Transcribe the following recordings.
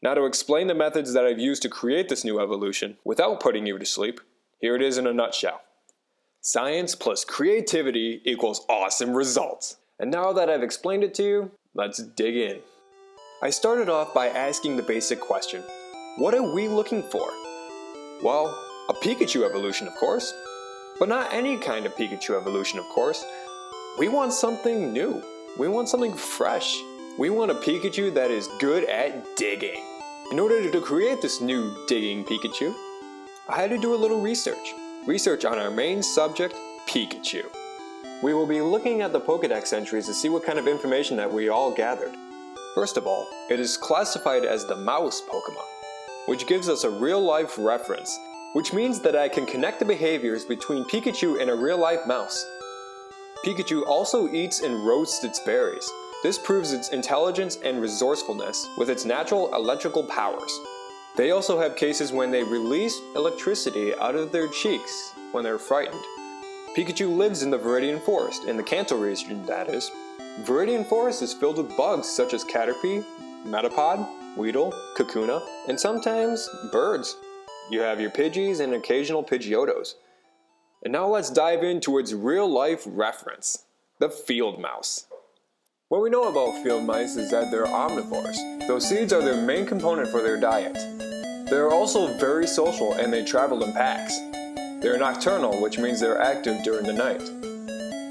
Now to explain the methods that I've used to create this new evolution without putting you to sleep, here it is in a nutshell. Science plus creativity equals awesome results. And now that I've explained it to you, let's dig in. I started off by asking the basic question, what are we looking for? Well, a Pikachu evolution, of course. But not any kind of Pikachu evolution, of course. We want something new. We want something fresh. We want a Pikachu that is good at digging. In order to create this new digging Pikachu, I had to do a little research. Research on our main subject, Pikachu. We will be looking at the Pokédex entries to see what kind of information that we all gathered. First of all, it is classified as the mouse Pokemon, which gives us a real-life reference, which means that I can connect the behaviors between Pikachu and a real-life mouse. Pikachu also eats and roasts its berries. This proves its intelligence and resourcefulness with its natural electrical powers. They also have cases when they release electricity out of their cheeks when they're frightened. Pikachu lives in the Viridian Forest, in the Kanto region that is. Viridian Forest is filled with bugs such as Caterpie, Metapod, Weedle, Kakuna, and sometimes birds. You have your Pidgeys and occasional Pidgeotos. And now let's dive into its real-life reference, the field mouse. What we know about field mice is that they're omnivores, though seeds are their main component for their diet. They are also very social and they travel in packs. They are nocturnal, which means they are active during the night.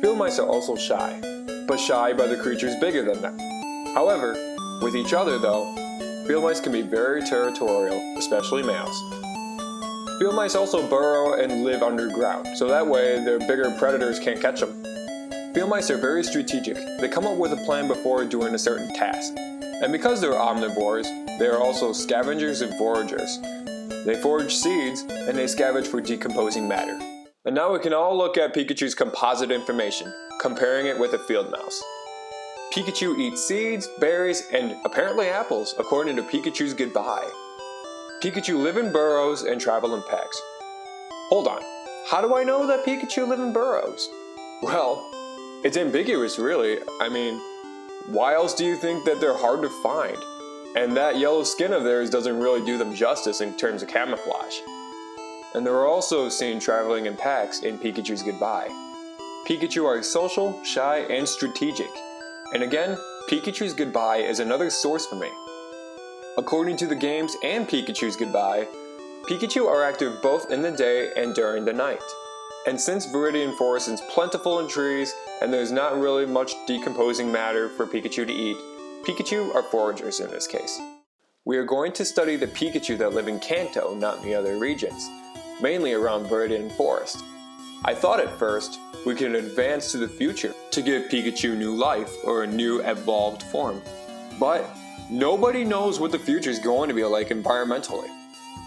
Field mice are also shy, but shy by the creatures bigger than them. However, with each other though, field mice can be very territorial, especially males. Field mice also burrow and live underground, so that way their bigger predators can't catch them. Field mice are very strategic. They come up with a plan before doing a certain task. And because they're omnivores, they are also scavengers and foragers. They forage seeds, and they scavenge for decomposing matter. And now we can all look at Pikachu's composite information, comparing it with a field mouse. Pikachu eats seeds, berries, and apparently apples, according to Pikachu's Goodbye. Pikachu live in burrows and travel in packs. Hold on, how do I know that Pikachu live in burrows? Well, it's ambiguous really. I mean, why else do you think that they're hard to find? And that yellow skin of theirs doesn't really do them justice in terms of camouflage. And they're also seen traveling in packs in Pikachu's Goodbye. Pikachu are social, shy, and strategic. And again, Pikachu's Goodbye is another source for me. According to the games and Pikachu's Goodbye, Pikachu are active both in the day and during the night. And since Viridian Forest is plentiful in trees and there's not really much decomposing matter for Pikachu to eat, Pikachu are foragers in this case. We are going to study the Pikachu that live in Kanto, not in the other regions, mainly around Viridian Forest. I thought at first we could advance to the future to give Pikachu new life or a new evolved form. But nobody knows what the future is going to be like environmentally.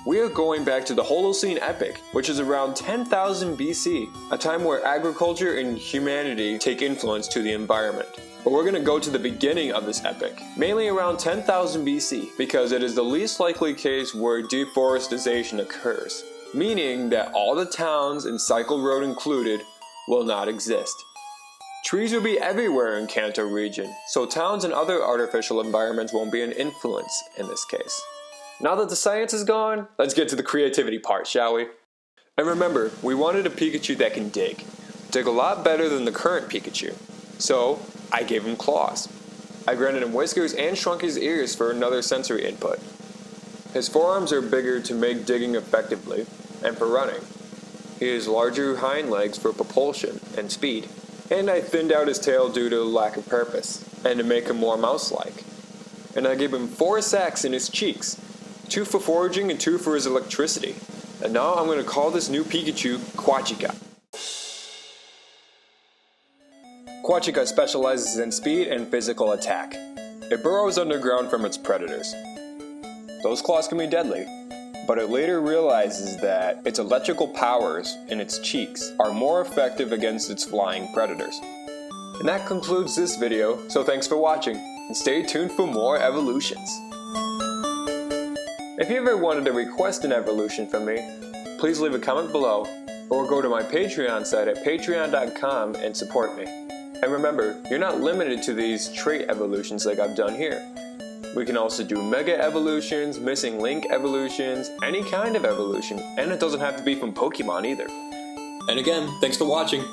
We are going back to the Holocene epoch, which is around 10,000 BC, a time where agriculture and humanity take influence to the environment. But we're going to go to the beginning of this epoch, mainly around 10,000 BC, because it is the least likely case where deforestation occurs, meaning that all the towns, and Cycle Road included, will not exist. Trees will be everywhere in Kanto region, so towns and other artificial environments won't be an influence in this case. Now that the science is gone, let's get to the creativity part, shall we? And remember, we wanted a Pikachu that can dig. Dig a lot better than the current Pikachu. So, I gave him claws. I granted him whiskers and shrunk his ears for another sensory input. His forearms are bigger to make digging effectively, and for running. He has larger hind legs for propulsion and speed. And I thinned out his tail due to lack of purpose, and to make him more mouse-like. And I gave him 4 sacs in his cheeks, 2 for foraging and 2 for his electricity. And now I'm going to call this new Pikachu Quachika. Quachika specializes in speed and physical attack. It burrows underground from its predators. Those claws can be deadly, but it later realizes that its electrical powers in its cheeks are more effective against its flying predators. And that concludes this video, so thanks for watching, and stay tuned for more evolutions. If you ever wanted to request an evolution from me, please leave a comment below, or go to my Patreon site at patreon.com and support me. And remember, you're not limited to these trait evolutions like I've done here. We can also do mega evolutions, missing link evolutions, any kind of evolution, and it doesn't have to be from Pokemon either. And again, thanks for watching.